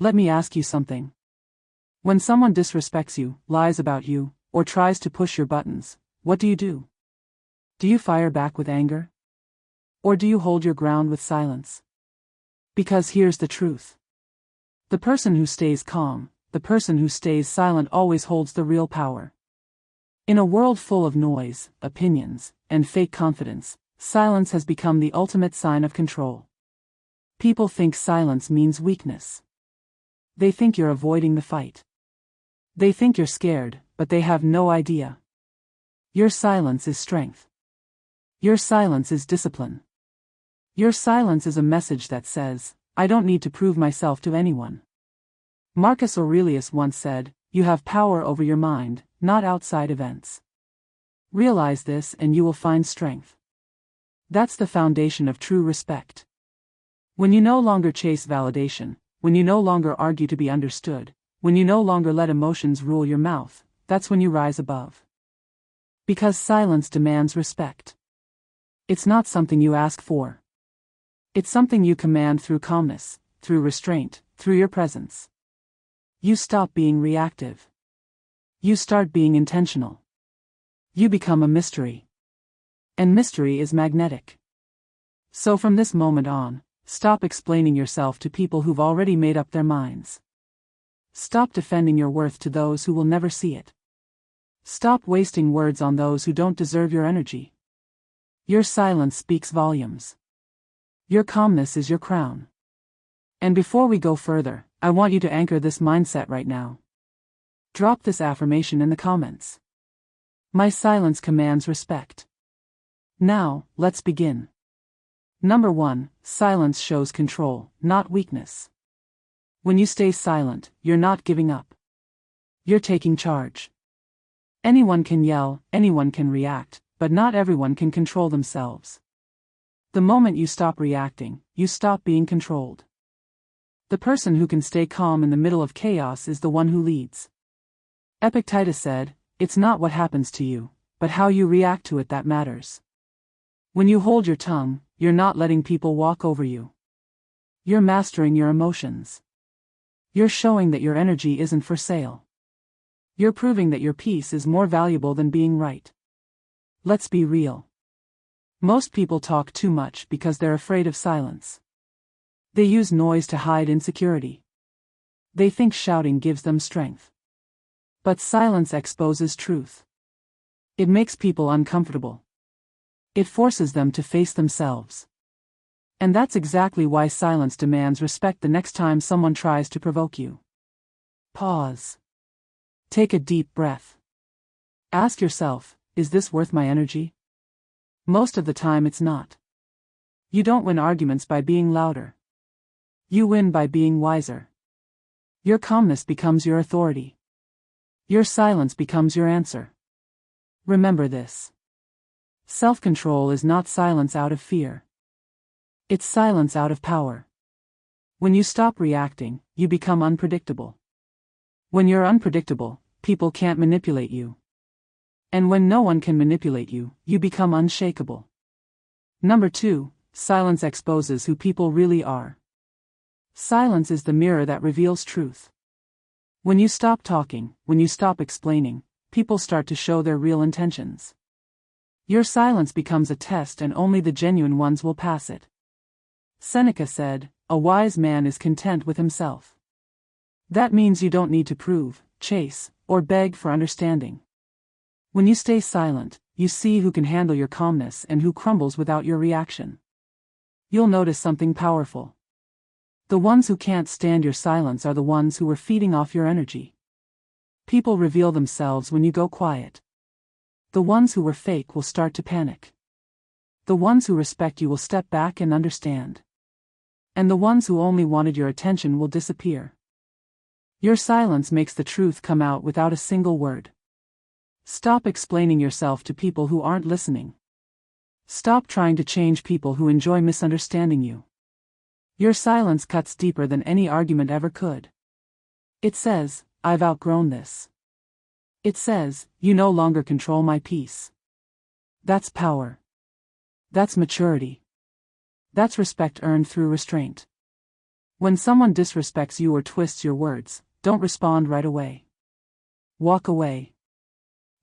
Let me ask you something. When someone disrespects you, lies about you, or tries to push your buttons, what do you do? Do you fire back with anger? Or do you hold your ground with silence? Because here's the truth. The person who stays calm, the person who stays silent always holds the real power. In a world full of noise, opinions, and fake confidence, silence has become the ultimate sign of control. People think silence means weakness. They think you're avoiding the fight. They think you're scared, but they have no idea. Your silence is strength. Your silence is discipline. Your silence is a message that says, I don't need to prove myself to anyone. Marcus Aurelius once said, you have power over your mind, not outside events. Realize this and you will find strength. That's the foundation of true respect. When you no longer chase validation, when you no longer argue to be understood, when you no longer let emotions rule your mouth, that's when you rise above. Because silence demands respect. It's not something you ask for. It's something you command through calmness, through restraint, through your presence. You stop being reactive. You start being intentional. You become a mystery. And mystery is magnetic. So from this moment on, stop explaining yourself to people who've already made up their minds. Stop defending your worth to those who will never see it. Stop wasting words on those who don't deserve your energy. Your silence speaks volumes. Your calmness is your crown. And before we go further, I want you to anchor this mindset right now. Drop this affirmation in the comments. My silence commands respect. Now, let's begin. Number 1, silence shows control, not weakness. When you stay silent, you're not giving up. You're taking charge. Anyone can yell, anyone can react, but not everyone can control themselves. The moment you stop reacting, you stop being controlled. The person who can stay calm in the middle of chaos is the one who leads. Epictetus said, it's not what happens to you, but how you react to it that matters. When you hold your tongue, you're not letting people walk over you. You're mastering your emotions. You're showing that your energy isn't for sale. You're proving that your peace is more valuable than being right. Let's be real. Most people talk too much because they're afraid of silence. They use noise to hide insecurity. They think shouting gives them strength. But silence exposes truth. It makes people uncomfortable. It forces them to face themselves. And that's exactly why silence demands respect the next time someone tries to provoke you. Pause. Take a deep breath. Ask yourself, is this worth my energy? Most of the time it's not. You don't win arguments by being louder. You win by being wiser. Your calmness becomes your authority. Your silence becomes your answer. Remember this. Self-control is not silence out of fear. It's silence out of power. When you stop reacting, you become unpredictable. When you're unpredictable, people can't manipulate you. And when no one can manipulate you, you become unshakable. Number 2, silence exposes who people really are. Silence is the mirror that reveals truth. When you stop talking, when you stop explaining, people start to show their real intentions. Your silence becomes a test and only the genuine ones will pass it. Seneca said, a wise man is content with himself. That means you don't need to prove, chase, or beg for understanding. When you stay silent, you see who can handle your calmness and who crumbles without your reaction. You'll notice something powerful. The ones who can't stand your silence are the ones who are feeding off your energy. People reveal themselves when you go quiet. The ones who were fake will start to panic. The ones who respect you will step back and understand. And the ones who only wanted your attention will disappear. Your silence makes the truth come out without a single word. Stop explaining yourself to people who aren't listening. Stop trying to change people who enjoy misunderstanding you. Your silence cuts deeper than any argument ever could. It says, I've outgrown this. It says, you no longer control my peace. That's power. That's maturity. That's respect earned through restraint. When someone disrespects you or twists your words, don't respond right away. Walk away.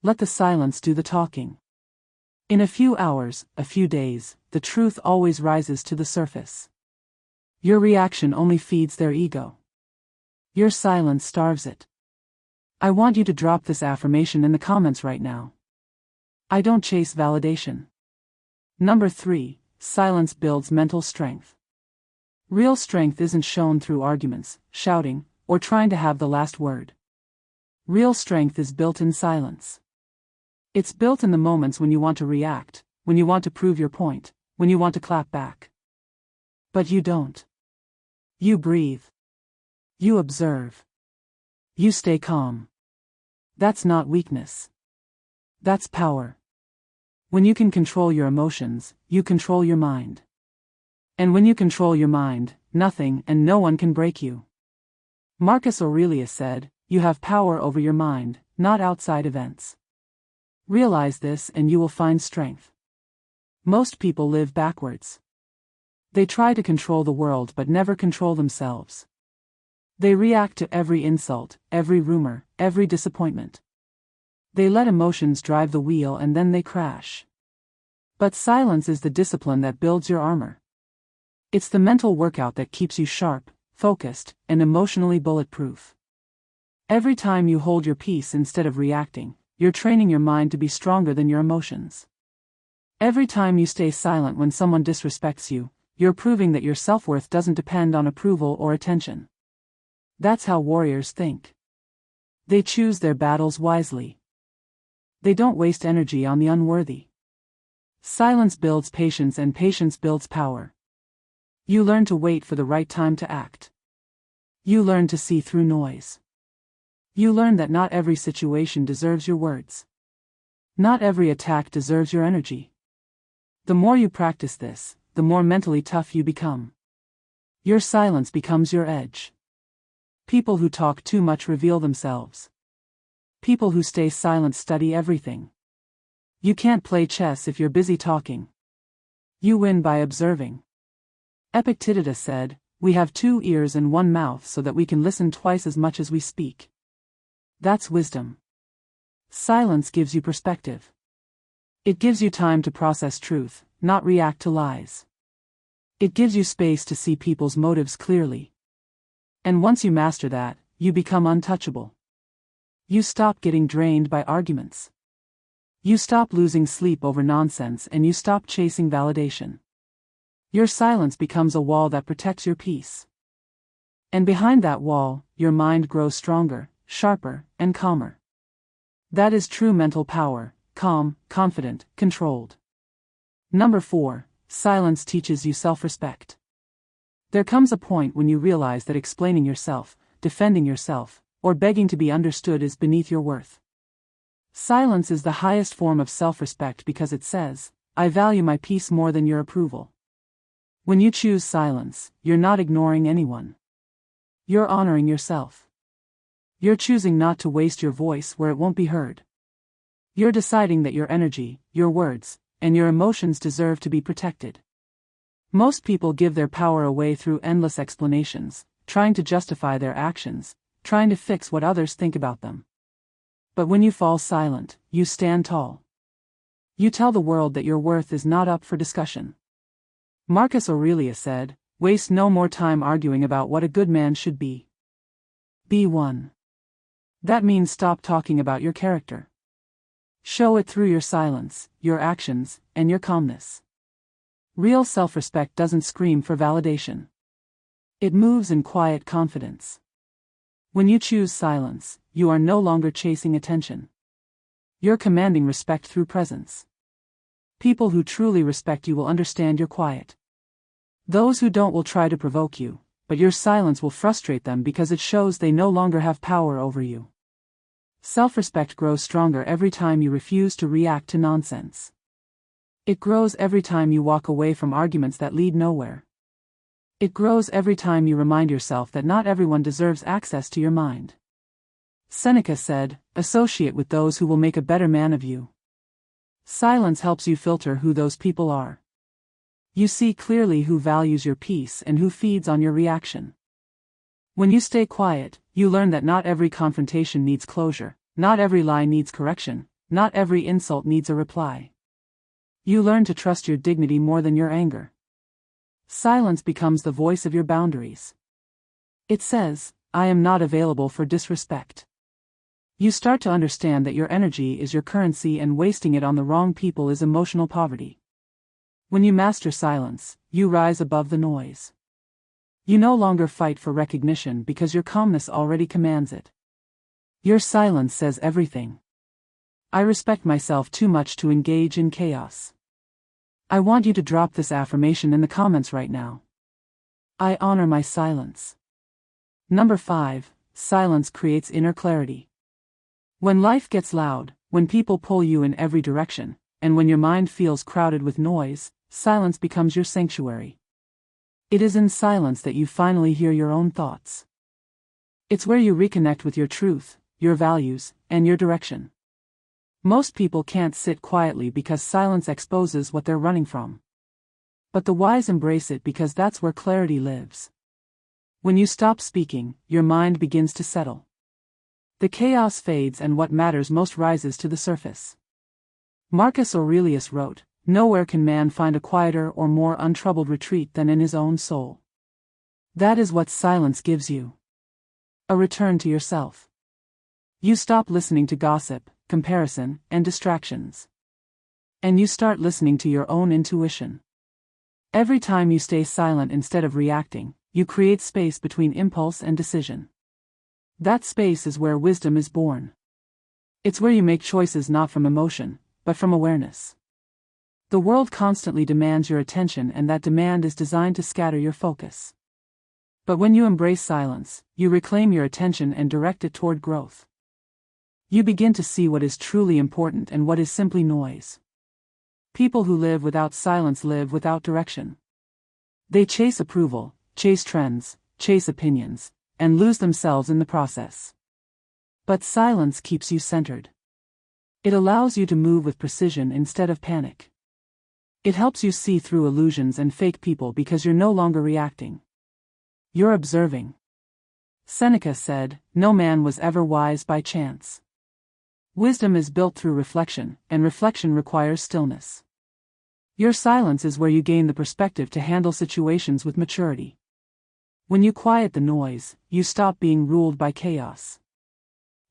Let the silence do the talking. In a few hours, a few days, the truth always rises to the surface. Your reaction only feeds their ego. Your silence starves it. I want you to drop this affirmation in the comments right now. I don't chase validation. Number 3, silence builds mental strength. Real strength isn't shown through arguments, shouting, or trying to have the last word. Real strength is built in silence. It's built in the moments when you want to react, when you want to prove your point, when you want to clap back. But you don't. You breathe. You observe. You stay calm. That's not weakness. That's power. When you can control your emotions, you control your mind. And when you control your mind, nothing and no one can break you. Marcus Aurelius said, "You have power over your mind, not outside events." Realize this and you will find strength. Most people live backwards. They try to control the world but never control themselves. They react to every insult, every rumor, every disappointment. They let emotions drive the wheel and then they crash. But silence is the discipline that builds your armor. It's the mental workout that keeps you sharp, focused, and emotionally bulletproof. Every time you hold your peace instead of reacting, you're training your mind to be stronger than your emotions. Every time you stay silent when someone disrespects you, you're proving that your self-worth doesn't depend on approval or attention. That's how warriors think. They choose their battles wisely. They don't waste energy on the unworthy. Silence builds patience and patience builds power. You learn to wait for the right time to act. You learn to see through noise. You learn that not every situation deserves your words. Not every attack deserves your energy. The more you practice this, the more mentally tough you become. Your silence becomes your edge. People who talk too much reveal themselves. People who stay silent study everything. You can't play chess if you're busy talking. You win by observing. Epictetus said, "We have 2 ears and 1 mouth so that we can listen twice as much as we speak." That's wisdom. Silence gives you perspective. It gives you time to process truth, not react to lies. It gives you space to see people's motives clearly. And once you master that, you become untouchable. You stop getting drained by arguments. You stop losing sleep over nonsense and you stop chasing validation. Your silence becomes a wall that protects your peace. And behind that wall, your mind grows stronger, sharper, and calmer. That is true mental power, calm, confident, controlled. Number 4, silence teaches you self-respect. There comes a point when you realize that explaining yourself, defending yourself, or begging to be understood is beneath your worth. Silence is the highest form of self-respect because it says, "I value my peace more than your approval." When you choose silence, you're not ignoring anyone. You're honoring yourself. You're choosing not to waste your voice where it won't be heard. You're deciding that your energy, your words, and your emotions deserve to be protected. Most people give their power away through endless explanations, trying to justify their actions, trying to fix what others think about them. But when you fall silent, you stand tall. You tell the world that your worth is not up for discussion. Marcus Aurelius said, "Waste no more time arguing about what a good man should be. Be one." That means stop talking about your character. Show it through your silence, your actions, and your calmness. Real self-respect doesn't scream for validation. It moves in quiet confidence. When you choose silence, you are no longer chasing attention. You're commanding respect through presence. People who truly respect you will understand your quiet. Those who don't will try to provoke you, but your silence will frustrate them because it shows they no longer have power over you. Self-respect grows stronger every time you refuse to react to nonsense. It grows every time you walk away from arguments that lead nowhere. It grows every time you remind yourself that not everyone deserves access to your mind. Seneca said, "Associate with those who will make a better man of you." Silence helps you filter who those people are. You see clearly who values your peace and who feeds on your reaction. When you stay quiet, you learn that not every confrontation needs closure, not every lie needs correction, not every insult needs a reply. You learn to trust your dignity more than your anger. Silence becomes the voice of your boundaries. It says, "I am not available for disrespect." You start to understand that your energy is your currency and wasting it on the wrong people is emotional poverty. When you master silence, you rise above the noise. You no longer fight for recognition because your calmness already commands it. Your silence says everything. I respect myself too much to engage in chaos. I want you to drop this affirmation in the comments right now. I honor my silence. Number 5, silence creates inner clarity. When life gets loud, when people pull you in every direction, and when your mind feels crowded with noise, silence becomes your sanctuary. It is in silence that you finally hear your own thoughts. It's where you reconnect with your truth, your values, and your direction. Most people can't sit quietly because silence exposes what they're running from. But the wise embrace it because that's where clarity lives. When you stop speaking, your mind begins to settle. The chaos fades and what matters most rises to the surface. Marcus Aurelius wrote, "Nowhere can man find a quieter or more untroubled retreat than in his own soul." That is what silence gives you. A return to yourself. You stop listening to gossip, comparison, and distractions. And you start listening to your own intuition. Every time you stay silent instead of reacting, you create space between impulse and decision. That space is where wisdom is born. It's where you make choices not from emotion, but from awareness. The world constantly demands your attention, and that demand is designed to scatter your focus. But when you embrace silence, you reclaim your attention and direct it toward growth. You begin to see what is truly important and what is simply noise. People who live without silence live without direction. They chase approval, chase trends, chase opinions, and lose themselves in the process. But silence keeps you centered. It allows you to move with precision instead of panic. It helps you see through illusions and fake people because you're no longer reacting. You're observing. Seneca said, "No man was ever wise by chance." Wisdom is built through reflection, and reflection requires stillness. Your silence is where you gain the perspective to handle situations with maturity. When you quiet the noise, you stop being ruled by chaos.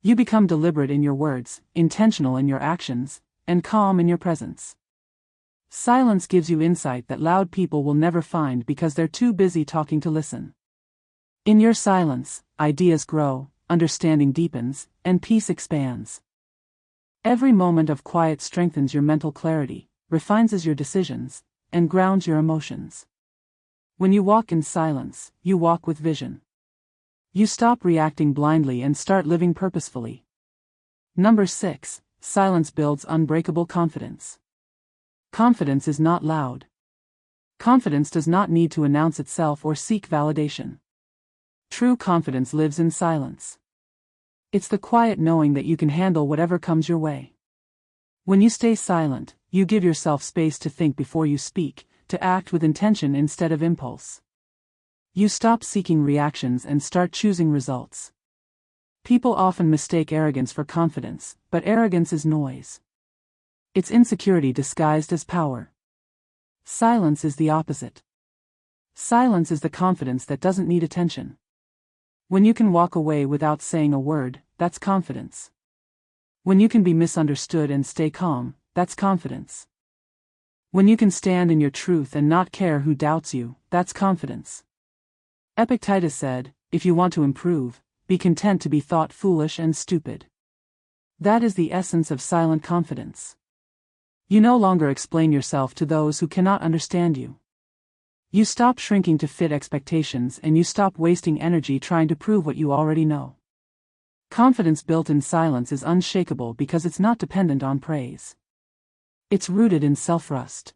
You become deliberate in your words, intentional in your actions, and calm in your presence. Silence gives you insight that loud people will never find because they're too busy talking to listen. In your silence, ideas grow, understanding deepens, and peace expands. Every moment of quiet strengthens your mental clarity, refines your decisions, and grounds your emotions. When you walk in silence, you walk with vision. You stop reacting blindly and start living purposefully. Number 6, silence builds unbreakable confidence. Confidence is not loud. Confidence does not need to announce itself or seek validation. True confidence lives in silence. It's the quiet knowing that you can handle whatever comes your way. When you stay silent, you give yourself space to think before you speak, to act with intention instead of impulse. You stop seeking reactions and start choosing results. People often mistake arrogance for confidence, but arrogance is noise. It's insecurity disguised as power. Silence is the opposite. Silence is the confidence that doesn't need attention. When you can walk away without saying a word, that's confidence. When you can be misunderstood and stay calm, that's confidence. When you can stand in your truth and not care who doubts you, that's confidence. Epictetus said, "If you want to improve, be content to be thought foolish and stupid." That is the essence of silent confidence. You no longer explain yourself to those who cannot understand you. You stop shrinking to fit expectations and you stop wasting energy trying to prove what you already know. Confidence built in silence is unshakable because it's not dependent on praise. It's rooted in self-trust.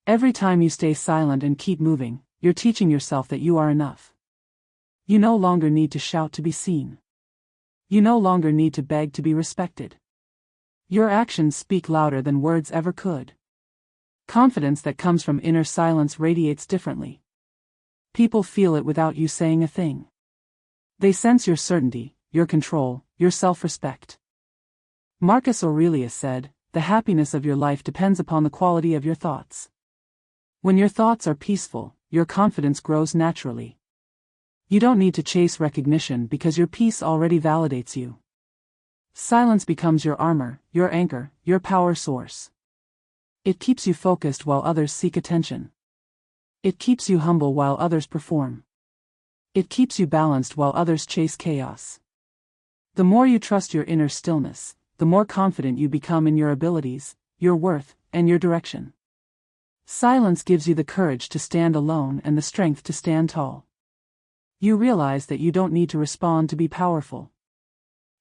Every time you stay silent and keep moving, you're teaching yourself that you are enough. You no longer need to shout to be seen. You no longer need to beg to be respected. Your actions speak louder than words ever could. Confidence that comes from inner silence radiates differently. People feel it without you saying a thing. They sense your certainty, your control, your self-respect. Marcus Aurelius said, "The happiness of your life depends upon the quality of your thoughts." When your thoughts are peaceful, your confidence grows naturally. You don't need to chase recognition because your peace already validates you. Silence becomes your armor, your anchor, your power source. It keeps you focused while others seek attention. It keeps you humble while others perform. It keeps you balanced while others chase chaos. The more you trust your inner stillness, the more confident you become in your abilities, your worth, and your direction. Silence gives you the courage to stand alone and the strength to stand tall. You realize that you don't need to respond to be powerful.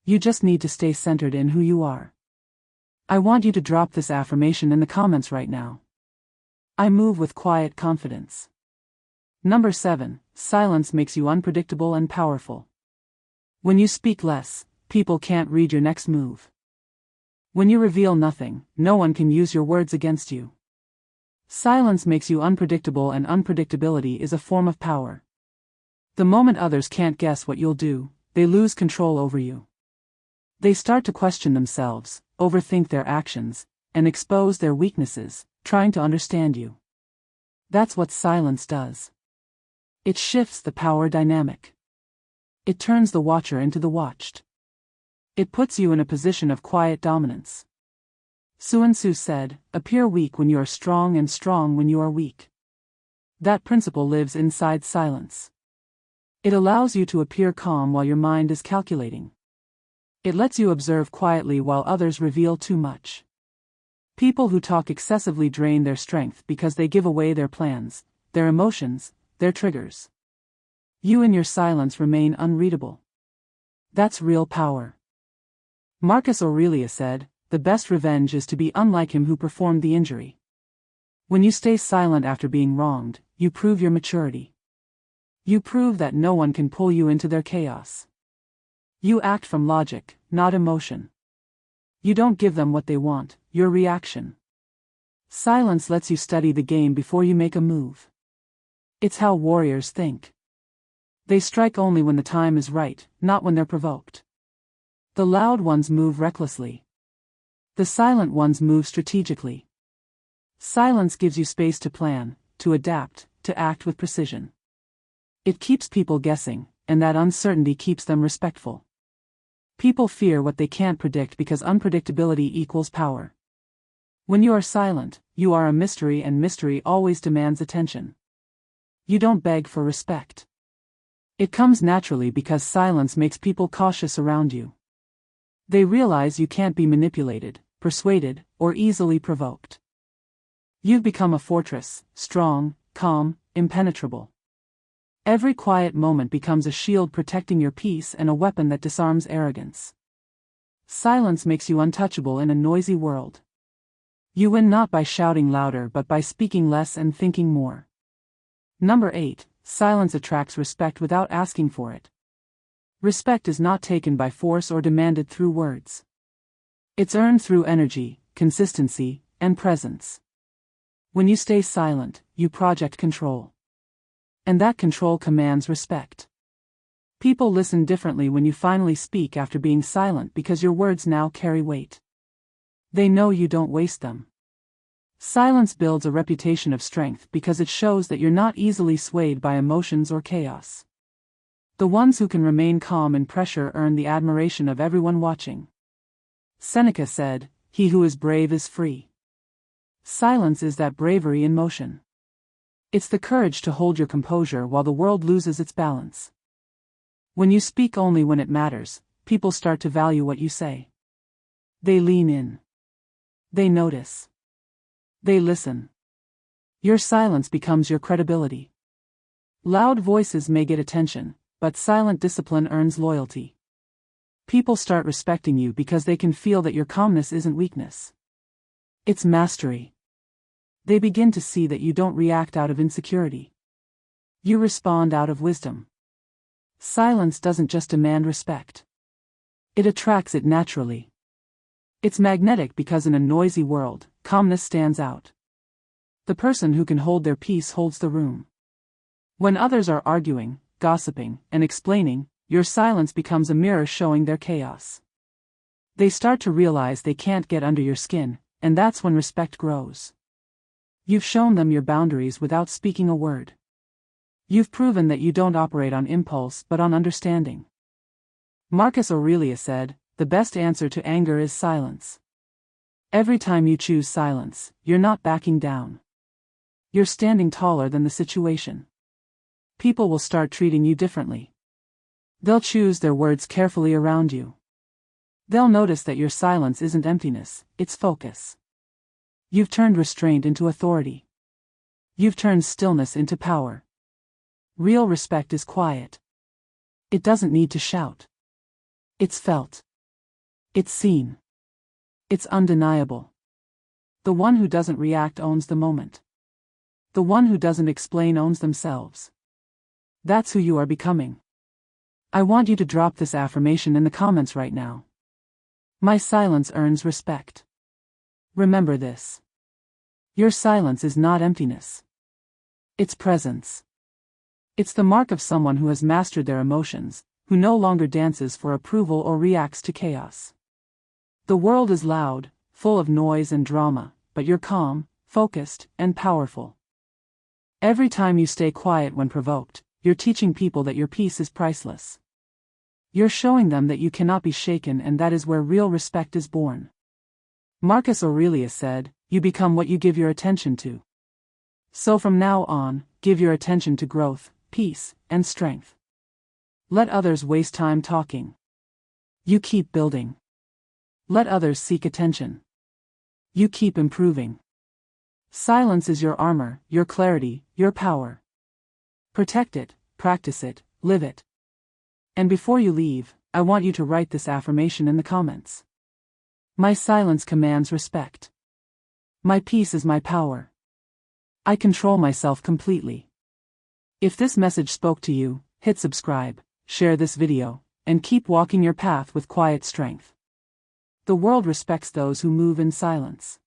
You just need to stay centered in who you are. I want you to drop this affirmation in the comments right now. I move with quiet confidence. Number 7, silence makes you unpredictable and powerful. When you speak less, people can't read your next move. When you reveal nothing, no one can use your words against you. Silence makes you unpredictable, and unpredictability is a form of power. The moment others can't guess what you'll do, they lose control over you. They start to question themselves, overthink their actions, and expose their weaknesses, trying to understand you. That's what silence does. It shifts the power dynamic. It turns the watcher into the watched. It puts you in a position of quiet dominance. Sun Tzu said, "Appear weak when you are strong and strong when you are weak." That principle lives inside silence. It allows you to appear calm while your mind is calculating. It lets you observe quietly while others reveal too much. People who talk excessively drain their strength because they give away their plans, their emotions, their triggers. You in your silence remain unreadable. That's real power. Marcus Aurelius said, "The best revenge is to be unlike him who performed the injury." When you stay silent after being wronged, you prove your maturity. You prove that no one can pull you into their chaos. You act from logic, not emotion. You don't give them what they want, your reaction. Silence lets you study the game before you make a move. It's how warriors think. They strike only when the time is right, not when they're provoked. The loud ones move recklessly. The silent ones move strategically. Silence gives you space to plan, to adapt, to act with precision. It keeps people guessing, and that uncertainty keeps them respectful. People fear what they can't predict because unpredictability equals power. When you are silent, you are a mystery, and mystery always demands attention. You don't beg for respect. It comes naturally because silence makes people cautious around you. They realize you can't be manipulated, persuaded, or easily provoked. You've become a fortress, strong, calm, impenetrable. Every quiet moment becomes a shield protecting your peace and a weapon that disarms arrogance. Silence makes you untouchable in a noisy world. You win not by shouting louder but by speaking less and thinking more. Number 8, silence attracts respect without asking for it. Respect is not taken by force or demanded through words. It's earned through energy, consistency, and presence. When you stay silent, you project control. And that control commands respect. People listen differently when you finally speak after being silent because your words now carry weight. They know you don't waste them. Silence builds a reputation of strength because it shows that you're not easily swayed by emotions or chaos. The ones who can remain calm in pressure earn the admiration of everyone watching. Seneca said, "He who is brave is free." Silence is that bravery in motion. It's the courage to hold your composure while the world loses its balance. When you speak only when it matters, people start to value what you say. They lean in. They notice. They listen. Your silence becomes your credibility. Loud voices may get attention, but silent discipline earns loyalty. People start respecting you because they can feel that your calmness isn't weakness. It's mastery. They begin to see that you don't react out of insecurity. You respond out of wisdom. Silence doesn't just demand respect. It attracts it naturally. It's magnetic because in a noisy world, calmness stands out. The person who can hold their peace holds the room. When others are arguing, gossiping, and explaining, your silence becomes a mirror showing their chaos. They start to realize they can't get under your skin, and that's when respect grows. You've shown them your boundaries without speaking a word. You've proven that you don't operate on impulse but on understanding. Marcus Aurelius said, "The best answer to anger is silence." Every time you choose silence, you're not backing down. You're standing taller than the situation. People will start treating you differently. They'll choose their words carefully around you. They'll notice that your silence isn't emptiness, it's focus. You've turned restraint into authority. You've turned stillness into power. Real respect is quiet. It doesn't need to shout. It's felt. It's seen. It's undeniable. The one who doesn't react owns the moment. The one who doesn't explain owns themselves. That's who you are becoming. I want you to drop this affirmation in the comments right now. My silence earns respect. Remember this. Your silence is not emptiness. It's presence. It's the mark of someone who has mastered their emotions, who no longer dances for approval or reacts to chaos. The world is loud, full of noise and drama, but you're calm, focused, and powerful. Every time you stay quiet when provoked, you're teaching people that your peace is priceless. You're showing them that you cannot be shaken, and that is where real respect is born. Marcus Aurelius said, "You become what you give your attention to." So from now on, give your attention to growth, peace, and strength. Let others waste time talking. You keep building. Let others seek attention. You keep improving. Silence is your armor, your clarity, your power. Protect it, practice it, live it. And before you leave, I want you to write this affirmation in the comments. My silence commands respect. My peace is my power. I control myself completely. If this message spoke to you, hit subscribe, share this video, and keep walking your path with quiet strength. The world respects those who move in silence.